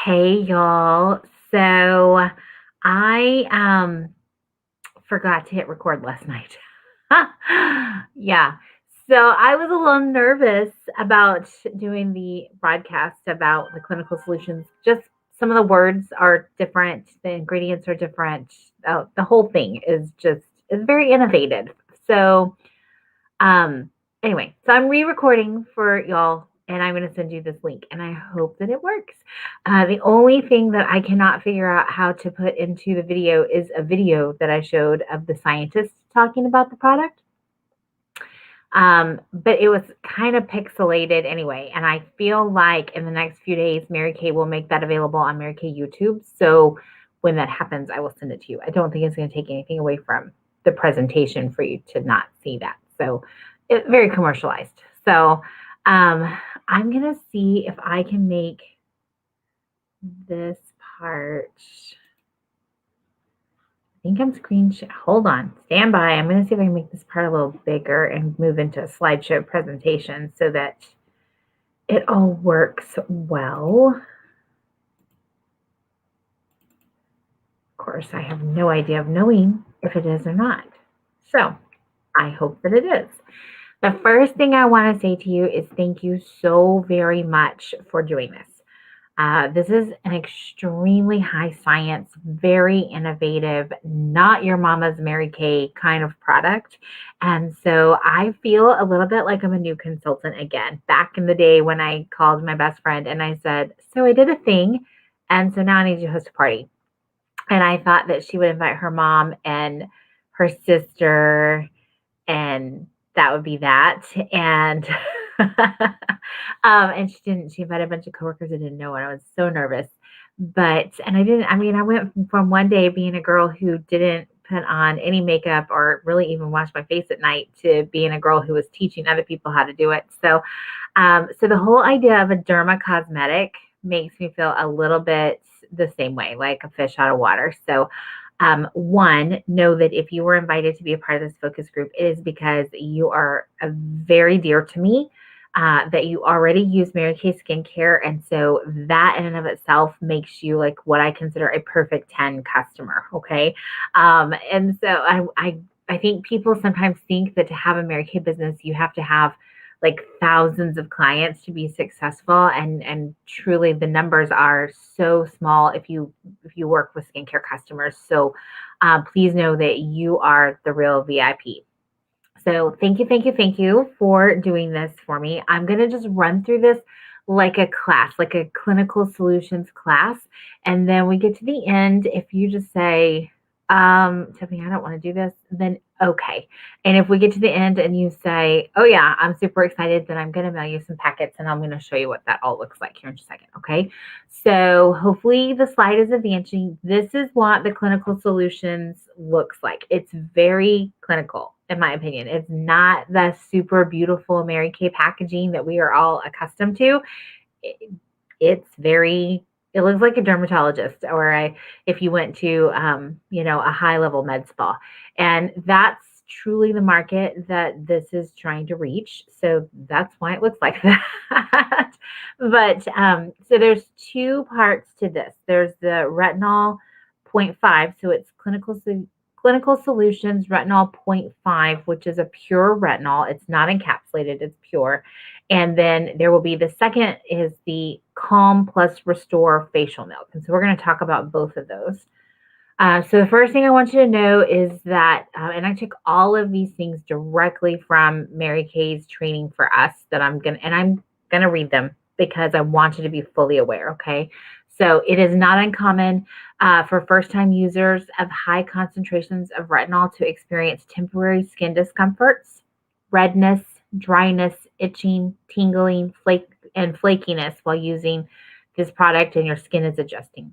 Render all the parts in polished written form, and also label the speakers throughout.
Speaker 1: Hey y'all. So I forgot to hit record last night. Yeah. So I was a little nervous about doing the broadcast about the clinical solutions. Just some of the words are different, the ingredients are different. The whole thing is very innovative. So um, anyway, so I'm re-recording for y'all, and I'm going to send you this link, and I hope that it works. The only thing that I cannot figure out how to put into the video is a video that I showed of the scientists talking about the product. But it was kind of pixelated anyway, and I feel like in the next few days, Mary Kay will make that available on Mary Kay YouTube. So when that happens, I will send it to you. I don't think it's going to take anything away from the presentation for you to not see that. So it's very commercialized. So I'm going to see if I can make this part. I think I'm screenshot. Hold on, stand by. I'm going to see if I can make this part a little bigger and move into a slideshow presentation so that it all works well. Of course, I have no idea of knowing if it is or not. So I hope that it is. The first thing I want to say to you is thank you so very much for doing this. This is an extremely high science, very innovative, not your mama's Mary Kay kind of product. And so I feel a little bit like I'm a new consultant again. Back in the day when I called my best friend and I said, so I did a thing. And so now I need you to host a party. And I thought that she would invite her mom and her sister, and that would be that. And and she didn't. She invited a bunch of coworkers I didn't know, and I was so nervous. And I didn't. I mean, I went from one day being a girl who didn't put on any makeup or really even wash my face at night to being a girl who was teaching other people how to do it. So the whole idea of a derma cosmetic makes me feel a little bit the same way, like a fish out of water. So one, know that if you were invited to be a part of this focus group, it is because you are very dear to me, that you already use Mary Kay skincare. And so that in and of itself makes you like what I consider a perfect 10 customer. Okay. And so I think people sometimes think that to have a Mary Kay business, you have to have like thousands of clients to be successful, and truly the numbers are so small if you work with skincare customers. So please know that you are the real VIP. So thank you for doing this for me. I'm going to just run through this like a class, like a clinical solutions class. And then we get to the end. If you just say, Tiffany, I don't want to do this, then okay. And if we get to the end and you say, oh yeah, I'm super excited, then I'm going to mail you some packets and I'm going to show you what that all looks like here in just a second. Okay. So hopefully the slide is advancing. This is what the clinical solutions looks like. It's very clinical, in my opinion. It's not the super beautiful Mary Kay packaging that we are all accustomed to. It's very, it looks like a dermatologist, or if you went to, a high level med spa. And that's truly the market that this is trying to reach. So that's why it looks like that. But so there's two parts to this. There's the retinol 0.5. So it's Clinical Solutions Retinol 0.5, which is a pure retinol. It's not encapsulated, it's pure. And then there will be the second is the Calm Plus Restore Facial Milk. And so we're going to talk about both of those. So the first thing I want you to know is that, and I took all of these things directly from Mary Kay's training for us that I'm going to read them because I want you to be fully aware. Okay. So it is not uncommon for first-time users of high concentrations of retinol to experience temporary skin discomforts, redness, dryness, itching, tingling, and flakiness while using this product, and your skin is adjusting.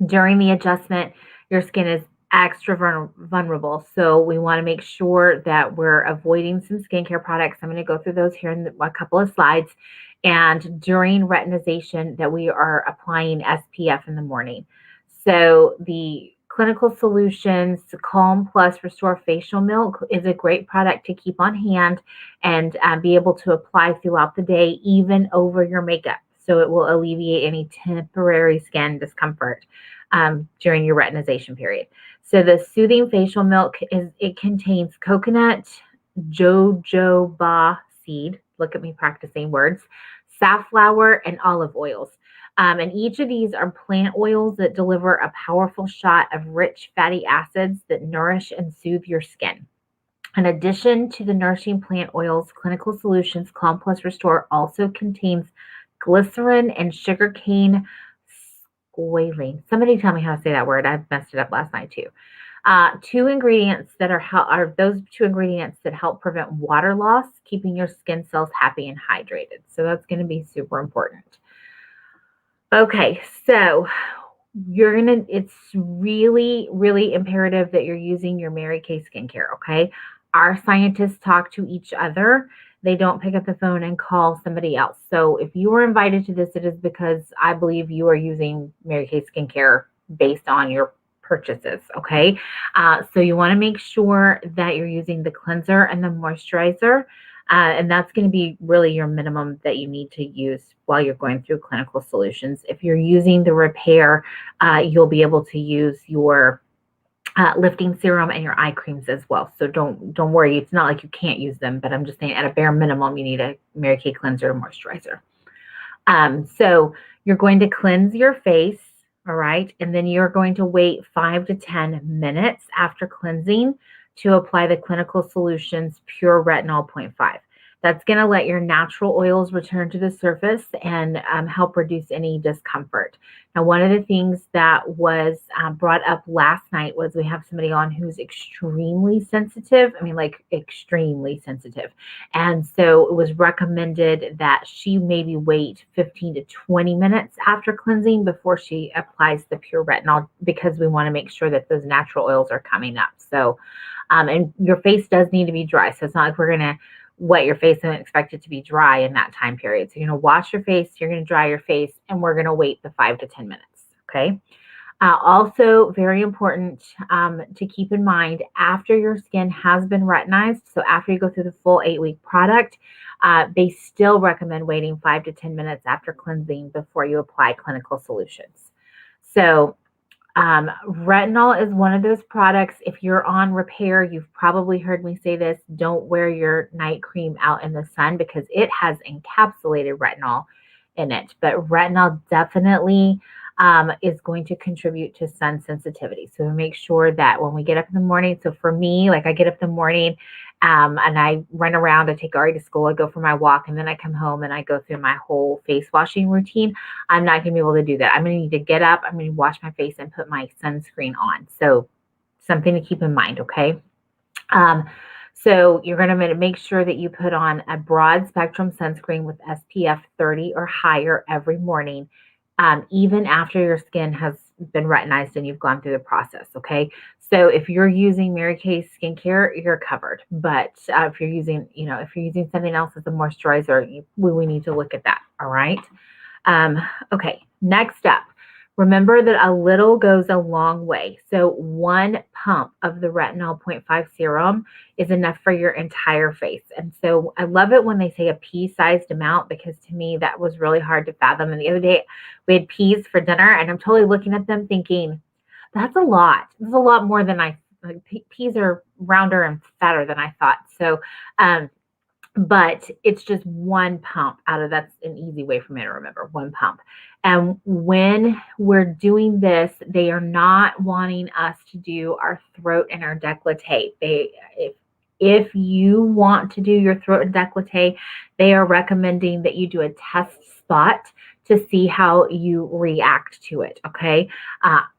Speaker 1: During the adjustment, your skin is extra vulnerable. So we want to make sure that we're avoiding some skincare products. I'm going to go through those here in a couple of slides. And during retinization, that we are applying SPF in the morning. So the Clinical Solutions Calm Plus Restore Facial Milk is a great product to keep on hand and be able to apply throughout the day, even over your makeup. So it will alleviate any temporary skin discomfort during your retinization period. So the soothing facial milk it contains coconut, jojoba seed. Look at me practicing words. Safflower and olive oils. And each of these are plant oils that deliver a powerful shot of rich fatty acids that nourish and soothe your skin. In addition to the nourishing plant oils, Clinical Solutions Calm Plus Restore also contains glycerin and sugarcane squalane. Somebody tell me how to say that word. I messed it up last night too. Two ingredients that are those two ingredients that help prevent water loss, keeping your skin cells happy and hydrated. So that's going to be super important. Okay, so it's really, really imperative that you're using your Mary Kay skincare. Okay, our scientists talk to each other. They don't pick up the phone and call somebody else. So if you were invited to this, it is because I believe you are using Mary Kay skincare based on your purchases. Okay, so you want to make sure that you're using the cleanser and the moisturizer. And that's going to be really your minimum that you need to use while you're going through Clinical Solutions. If you're using the repair, you'll be able to use your lifting serum and your eye creams as well. So don't worry. It's not like you can't use them, but I'm just saying at a bare minimum, you need a Mary Kay cleanser and moisturizer. So you're going to cleanse your face, all right? And then you're going to wait 5 to 10 minutes after cleansing to apply the Clinical Solutions Pure Retinol 0.5. That's going to let your natural oils return to the surface and help reduce any discomfort. Now, one of the things that was brought up last night was we have somebody on who's extremely sensitive. I mean, like extremely sensitive. And so it was recommended that she maybe wait 15 to 20 minutes after cleansing before she applies the Pure Retinol, because we want to make sure that those natural oils are coming up. So, and your face does need to be dry. So it's not like we're going to wet your face and expect it to be dry in that time period. So you're going to wash your face, you're going to dry your face, and we're going to wait the 5 to 10 minutes. Okay. Also, very important to keep in mind, after your skin has been retinized, so after you go through the full 8-week product, they still recommend waiting 5 to 10 minutes after cleansing before you apply Clinical Solutions. So retinol is one of those products. If you're on repair, you've probably heard me say this: don't wear your night cream out in the sun because it has encapsulated retinol in it. But retinol definitely is going to contribute to sun sensitivity. So make sure that when we get up in the morning, so for me, like I get up in the morning and I run around, I take Ari to school, I go for my walk, and then I come home and I go through my whole face washing routine. I'm not going to be able to do that. I'm going to need to get up, I'm going to wash my face and put my sunscreen on. So something to keep in mind, okay? So you're going to make sure that you put on a broad spectrum sunscreen with SPF 30 or higher every morning, even after your skin has been retinized and you've gone through the process, okay? So if you're using Mary Kay skincare, you're covered. But if you're using, something else as a moisturizer, we need to look at that, all right? Okay, next up. Remember that a little goes a long way. So 1 pump of the retinol 0.5 serum is enough for your entire face. And so I love it when they say a pea-sized amount, because to me that was really hard to fathom. And the other day we had peas for dinner and I'm totally looking at them thinking, that's a lot. This is a lot more than peas are rounder and fatter than I thought. So, but it's just 1 pump out of, that's an easy way for me to remember, 1 pump. And when we're doing this, they are not wanting us to do our throat and our décolleté. If you want to do your throat and décolleté, they are recommending that you do a test spot to see how you react to it, okay?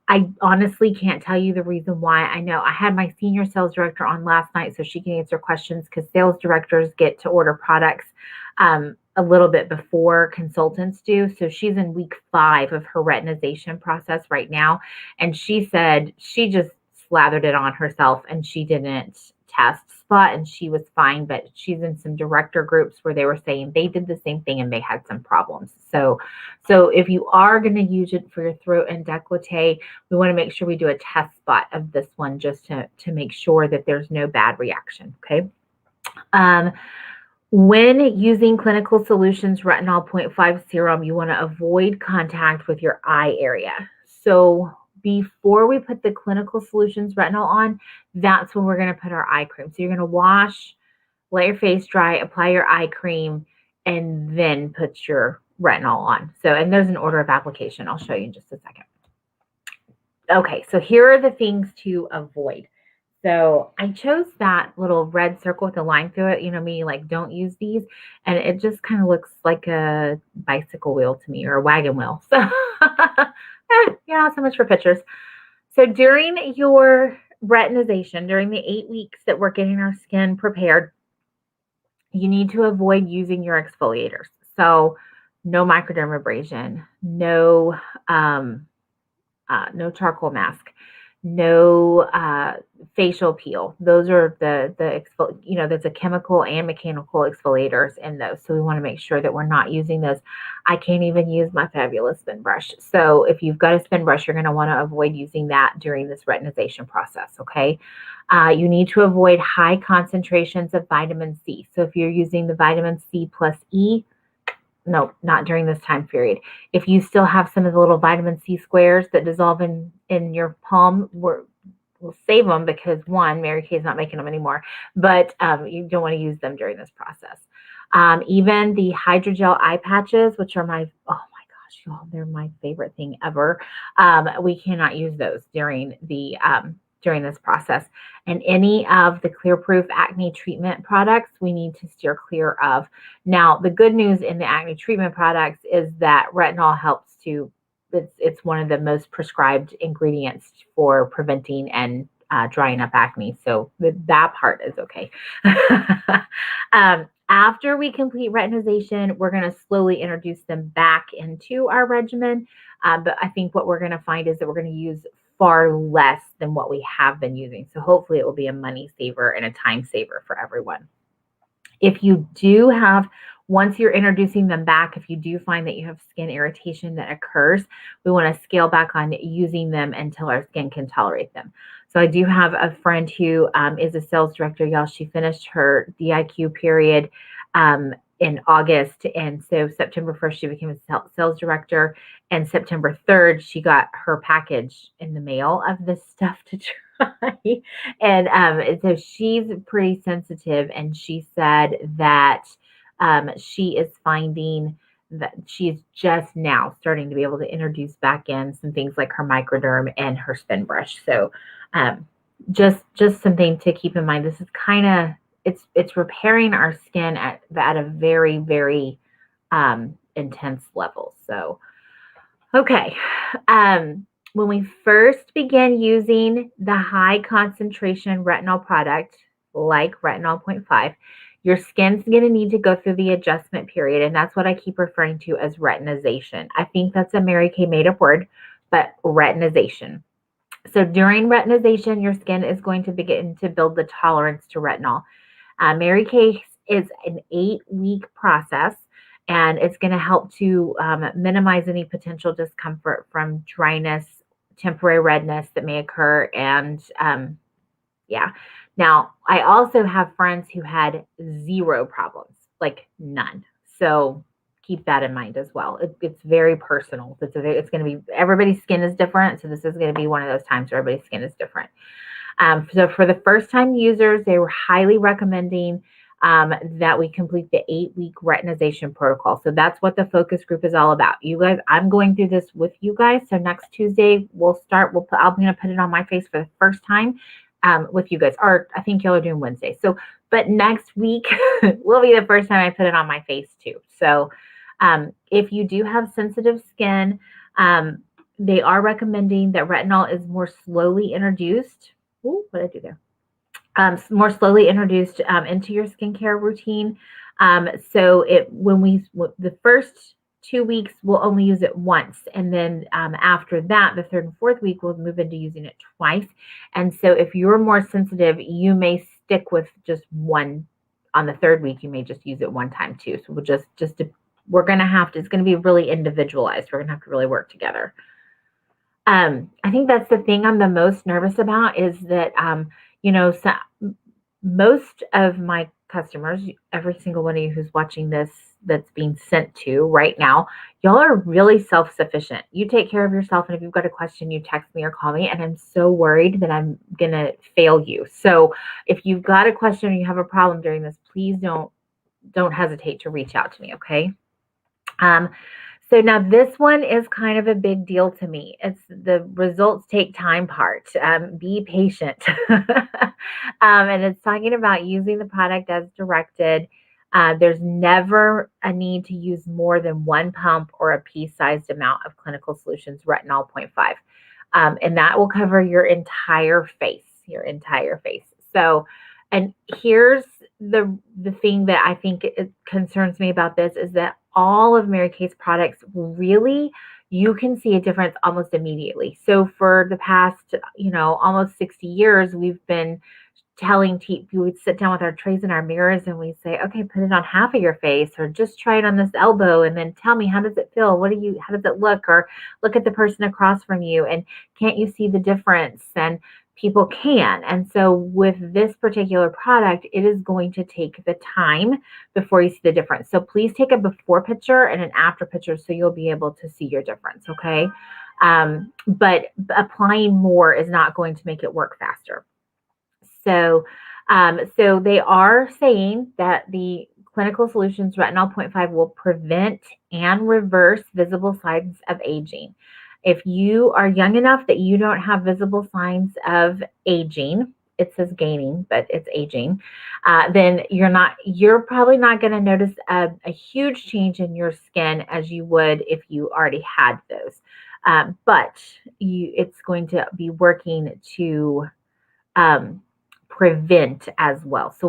Speaker 1: I honestly can't tell you the reason why. I know I had my senior sales director on last night so she can answer questions, because sales directors get to order products a little bit before consultants do. So she's in week 5 of her retinization process right now. And she said she just slathered it on herself and she didn't test spot and she was fine. But she's in some director groups where they were saying they did the same thing and they had some problems. So if you are going to use it for your throat and décolleté, we want to make sure we do a test spot of this one just to make sure that there's no bad reaction. Okay. When using Clinical Solutions Retinol 0.5 serum, you want to avoid contact with your eye area. So before we put the Clinical Solutions Retinol on, that's when we're going to put our eye cream. So you're going to wash, let your face dry, apply your eye cream, and then put your retinol on. So, and there's an order of application. I'll show you in just a second. Okay, so here are the things to avoid. So I chose that little red circle with a line through it, meaning like don't use these. And it just kind of looks like a bicycle wheel to me, or a wagon wheel. So not so much for pictures. So during your retinization, during the 8 weeks that we're getting our skin prepared, you need to avoid using your exfoliators. So no microdermabrasion, no charcoal mask, no facial peel. Those are that's a chemical and mechanical exfoliators in those. So we want to make sure that we're not using those. I can't even use my fabulous spin brush. So if you've got a spin brush, you're going to want to avoid using that during this retinization process. Okay. You need to avoid high concentrations of vitamin C. So if you're using the vitamin C plus E, no, not during this time period. If you still have some of the little vitamin C squares that dissolve in your palm, we'll save them because one, Mary Kay's not making them anymore, but you don't want to use them during this process. Even the hydrogel eye patches, which are oh my gosh, y'all, they're my favorite thing ever. We cannot use those during this process. And any of the Clearproof acne treatment products, we need to steer clear of. Now, the good news in the acne treatment products is that retinol helps to, it's one of the most prescribed ingredients for preventing and drying up acne. So that part is okay. After we complete retinization, we're going to slowly introduce them back into our regimen. But I think what we're going to find is that we're going to use far less than what we have been using. So hopefully it will be a money saver and a time saver for everyone. If you do have, once you're introducing them back, if you do find that you have skin irritation that occurs, we want to scale back on using them until our skin can tolerate them. So I do have a friend who is a sales director, y'all. She finished her DIQ period in August. And so September 1st, she became a sales director. And September 3rd, she got her package in the mail of this stuff to try. And so she's pretty sensitive. And she said that she is finding that she's just now starting to be able to introduce back in some things like her microderm and her spin brush. So just something to keep in mind. This is kind of, it's repairing our skin at a very, very intense level. So, okay. When we first begin using the high concentration retinol product, like retinol 0.5, your skin's going to need to go through the adjustment period. And that's what I keep referring to as retinization. I think that's a Mary Kay made up word, but retinization. So during retinization, your skin is going to begin to build the tolerance to retinol. Mary Kay is an 8-week process, and it's going to help to minimize any potential discomfort from dryness, temporary redness that may occur. And yeah. Now, I also have friends who had zero problems, like none. So keep that in mind as well. It's very personal. It's going to be, everybody's skin is different. So this is going to be one of those times where everybody's skin is different. So for the first time users, they were highly recommending that we complete the 8-week retinization protocol. So that's what the focus group is all about. You guys, I'm going through this with you guys. So next Tuesday, I'm going to put it on my face for the first time with you guys, or I think y'all are doing Wednesday. So, but next week will be the first time I put it on my face too. So if you do have sensitive skin, they are recommending that retinol is more slowly introduced. Ooh, what did I do there? More slowly introduced into your skincare routine. So the first 2 weeks, we'll only use it once. And then after that, the 3rd and 4th week, we'll move into using it twice. And so if you're more sensitive, you may stick with just one. On the 3rd week, you may just use it one time too. So we're going to have to, it's going to be really individualized. We're going to have to really work together. I think that's the thing I'm the most nervous about is that, so most of my customers, every single one of you who's watching this that's being sent to right now, y'all are really self-sufficient. You take care of yourself. And if you've got a question, you text me or call me. And I'm so worried that I'm going to fail you. So if you've got a question or you have a problem during this, please don't hesitate to reach out to me. Okay. So now this one is kind of a big deal to me. It's the results take time part. Be patient. And it's talking about using the product as directed. There's never a need to use more than one pump or a pea-sized amount of Clinical Solutions Retinol 0.5. And that will cover your entire face, So, and here's the thing that I think it concerns me about this is that all of Mary Kay's products really, you can see a difference almost immediately. So for the past, almost 60 years, we've been telling people, we would sit down with our trays and our mirrors and we say, okay, put it on half of your face or just try it on this elbow and then tell me, how does it feel? How does it look? Or look at the person across from you and can't you see the difference? And people can. And so with this particular product, it is going to take the time before you see the difference. So please take a before picture and an after picture so you'll be able to see your difference. Okay. But applying more is not going to make it work faster. So they are saying that the Clinical Solutions Retinol 0.5 will prevent and reverse visible signs of aging. If you are young enough that you don't have visible signs of aging, it says gaining, but it's aging, then you're probably not going to notice a huge change in your skin as you would if you already had those. But it's going to be working to prevent as well. So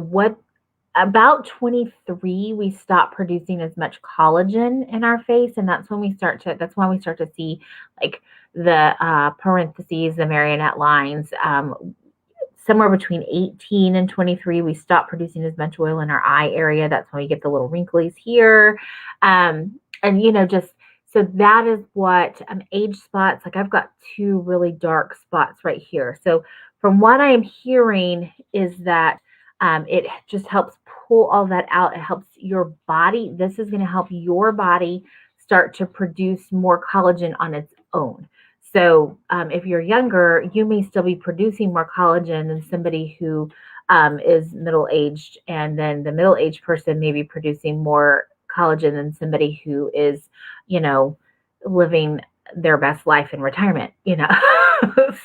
Speaker 1: about 23, we stop producing as much collagen in our face. And that's when we start to see like the parentheses, the marionette lines. Somewhere between 18 and 23, we stop producing as much oil in our eye area. That's when we get the little wrinklies here. So that is what age spots, like I've got 2 really dark spots right here. So from what I am hearing is that it just helps pull all that out. It helps your body. This is going to help your body start to produce more collagen on its own. So if you're younger, you may still be producing more collagen than somebody who is middle-aged. And then the middle-aged person may be producing more collagen than somebody who is, living their best life in retirement,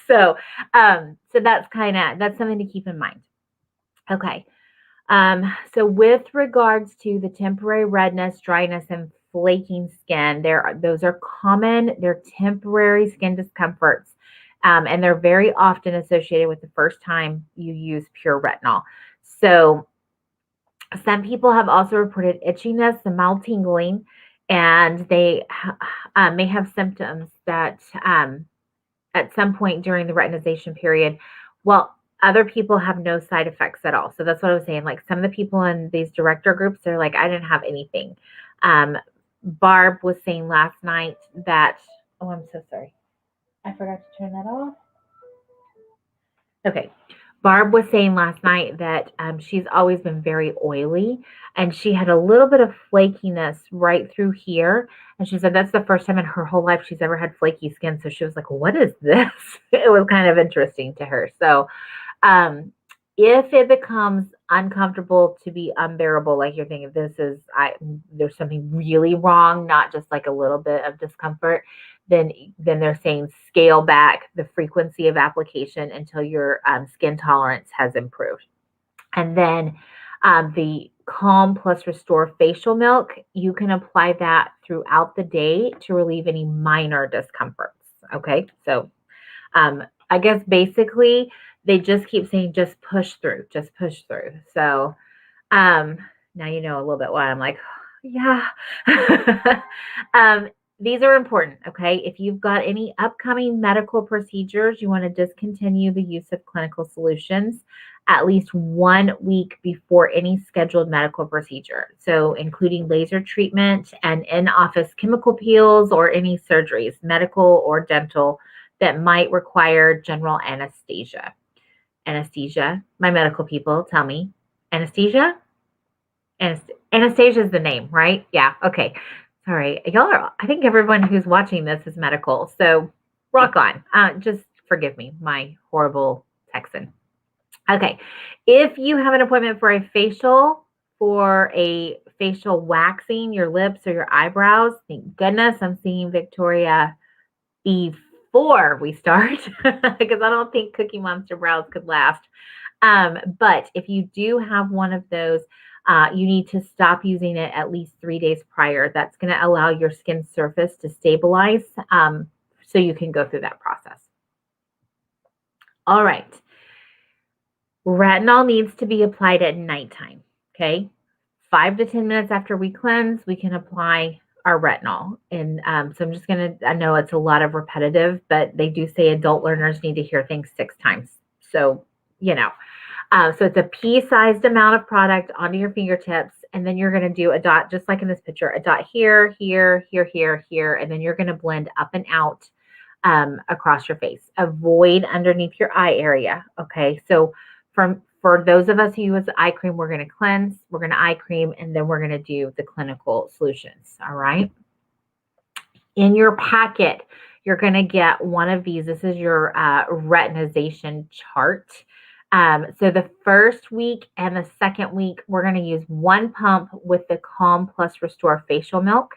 Speaker 1: So that's something to keep in mind. Okay. So with regards to the temporary redness, dryness, and flaking skin, those are common. They're temporary skin discomforts, and they're very often associated with the first time you use pure retinol. So some people have also reported itchiness and mild tingling, and they may have symptoms that at some point during the retinization period, well, other people have no side effects at all. So that's what I was saying. Like some of the people in these director groups, they're like, I didn't have anything. Barb was saying last night that, oh, I'm so sorry. I forgot to turn that off. Okay. Barb was saying last night that she's always been very oily and she had a little bit of flakiness right through here. And she said that's the first time in her whole life she's ever had flaky skin. So she was like, what is this? It was kind of interesting to her. So if it becomes uncomfortable to be unbearable, like you're thinking there's something really wrong, not just like a little bit of discomfort, then they're saying scale back the frequency of application until your skin tolerance has improved. And then the Calm Plus Restore Facial Milk, you can apply that throughout the day to relieve any minor discomforts. Okay, so I guess basically they just keep saying just push through. So now you know a little bit why I'm like, yeah. These are important, okay? If you've got any upcoming medical procedures, you want to discontinue the use of Clinical Solutions at least 1 week before any scheduled medical procedure. So including laser treatment and in-office chemical peels or any surgeries, medical or dental, that might require general anesthesia. Anesthesia, my medical people tell me, anesthesia? Anastasia is the name, right? Yeah. Okay. Sorry. I think everyone who's watching this is medical. So rock on. Just forgive me, my horrible Texan. Okay. If you have an appointment for a facial waxing your lips or your eyebrows, thank goodness I'm seeing Victoria before we start because I don't think Cookie Monster brows could last. But if you do have one of those, you need to stop using it at least 3 days prior. That's going to allow your skin surface to stabilize so you can go through that process. All right. Retinol needs to be applied at nighttime. Okay. 5 to 10 minutes after we cleanse, we can apply our retinol. And so I'm just going to, I know it's a lot of repetitive, but they do say adult learners need to hear things 6 times. So, so it's a pea-sized amount of product onto your fingertips, and then you're going to do a dot, just like in this picture, a dot here, here, here, here, here, and then you're going to blend up and out across your face. Avoid underneath your eye area, okay? So for those of us who use eye cream, we're going to cleanse, we're going to eye cream, and then we're going to do the clinical solutions, all right? In your packet, you're going to get one of these. This is your retinization chart. So the first week and the second week, we're going to use 1 pump with the Calm Plus Restore facial milk.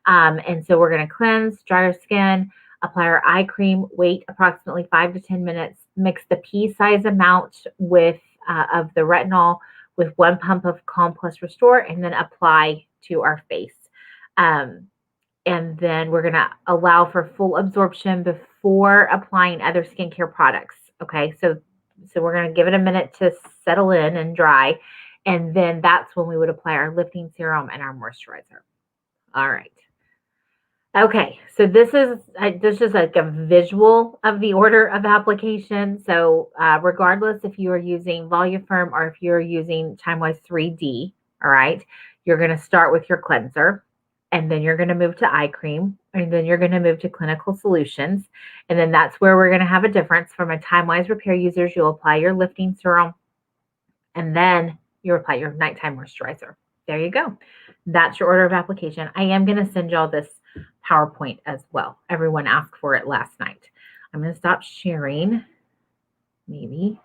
Speaker 1: And so we're going to cleanse, dry our skin, apply our eye cream, wait approximately 5 to 10 minutes, mix the pea-size amount with of the retinol with 1 pump of Calm Plus Restore, and then apply to our face. And then we're going to allow for full absorption before applying other skincare products. Okay, so we're going to give it a minute to settle in and dry. And then that's when we would apply our lifting serum and our moisturizer. All right. Okay, so this is like a visual of the order of application. So regardless if you are using Voluform or if you're using TimeWise 3D, all right, you're going to start with your cleanser. And then you're going to move to eye cream, and then you're going to move to clinical solutions. And then that's where we're going to have a difference. For my TimeWise Repair users, you'll apply your lifting serum, and then you apply your nighttime moisturizer. There you go. That's your order of application. I am going to send y'all this PowerPoint as well. Everyone asked for it last night. I'm going to stop sharing, maybe,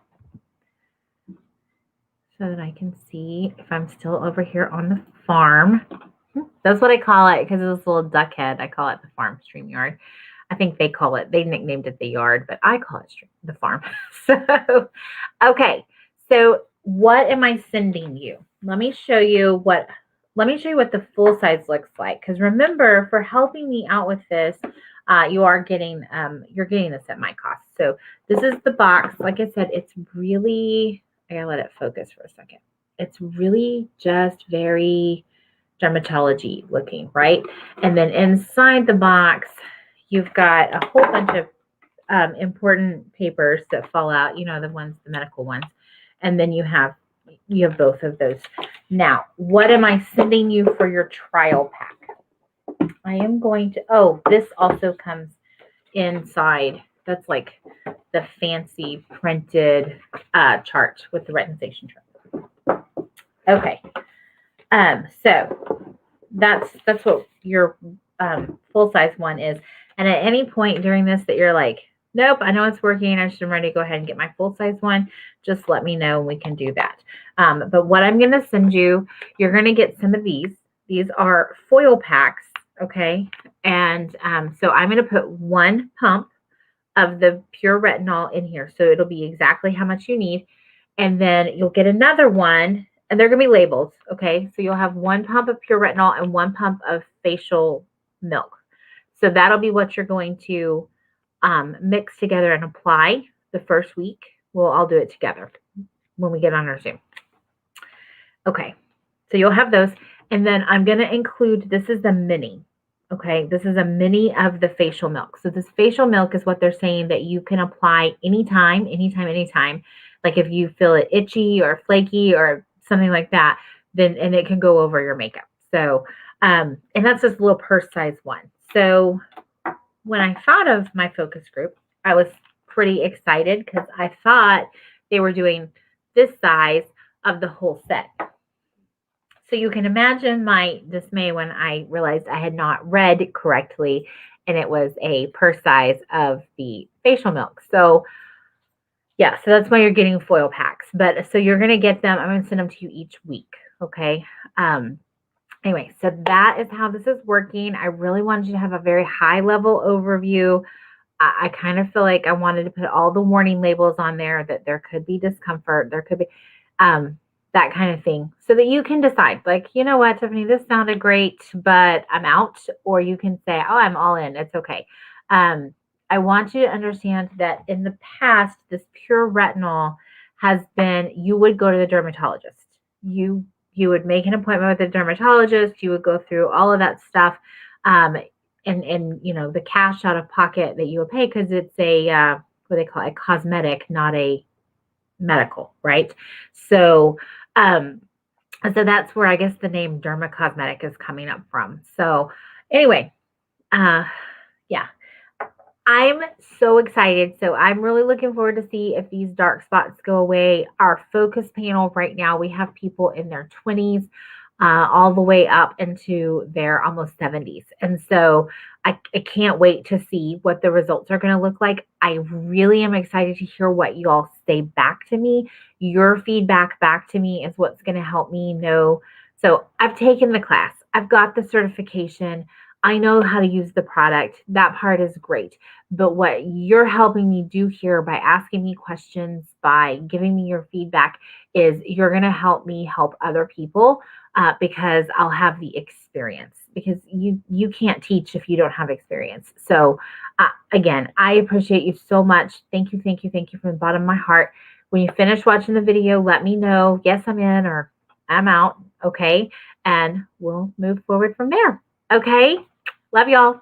Speaker 1: so that I can see if I'm still over here on the farm. That's what I call it because it's this little duck head. I call it the farm StreamYard. I think they nicknamed it the yard, but I call it the farm. So, okay. So what am I sending you? Let me show you what the full size looks like. Because remember, for helping me out with this, you're getting this at my cost. So this is the box. Like I said, it's really, I gotta let it focus for a second. It's really just very dermatology looking, right? And then inside the box, you've got a whole bunch of important papers that fall out, the medical ones. And then you have both of those. Now, what am I sending you for your trial pack? I am going to, this also comes inside. That's like the fancy printed chart with the retinization chart. Okay. So that's what your full size one is. And at any point during this that you're like, nope, I know it's working, I'm ready to go ahead and get my full size one, just let me know and we can do that. But what I'm going to send you, you're going to get some of these. These are foil packs, okay? And so I'm going to put 1 pump of the pure retinol in here. So it'll be exactly how much you need. And then you'll get another one. And they're going to be labeled, okay? So you'll have 1 pump of pure retinol and 1 pump of facial milk. So that'll be what you're going to mix together and apply the first week. We'll all do it together when we get on our Zoom. Okay, so you'll have those. And then I'm going to include, this is the mini, okay? This is a mini of the facial milk. So this facial milk is what they're saying that you can apply anytime. Like if you feel it itchy or flaky or something like that, then, and it can go over your makeup. So, and that's this little purse size one. So when I thought of my focus group, I was pretty excited because I thought they were doing this size of the whole set. So you can imagine my dismay when I realized I had not read correctly and it was a purse size of the facial milk. So yeah, so that's why you're getting foil packs. But so you're going to get them. I'm going to send them to you each week. Okay. Um, anyway, so that is how this is working. I really wanted you to have a very high level overview. I kind of feel like I wanted to put all the warning labels on there that there could be discomfort, there could be um, that kind of thing, so that you can decide, like, you know what, Tiffany, this sounded great, but I'm out. Or you can say, oh, I'm all in. It's okay. Um, I want you to understand that in the past, this pure retinol has been, you would go to the dermatologist. You would make an appointment with a dermatologist. You would go through all of that stuff. And you know, the cash out of pocket that you would pay, because it's a what they call a cosmetic, not a medical, right? So um so that's where I guess the name derma cosmetic is coming up from. So anyway, uh yeah, I'm so excited. So I'm really looking forward to see if these dark spots go away. Our focus panel right now, we have people in their 20s, all the way up into their almost 70s. And so I can't wait to see what the results are going to look like. I really am excited to hear what you all say back to me. Your feedback back to me is what's going to help me know. So I've taken the class, I've got the certification. I know how to use the product. That part is great. But what you're helping me do here by asking me questions, by giving me your feedback, is you're going to help me help other people, because I'll have the experience. Because you can't teach if you don't have experience. So again, I appreciate you so much. Thank you, thank you, thank you from the bottom of my heart. When you finish watching the video, let me know. Yes, I'm in, or I'm out. Okay, and we'll move forward from there. Okay, love y'all.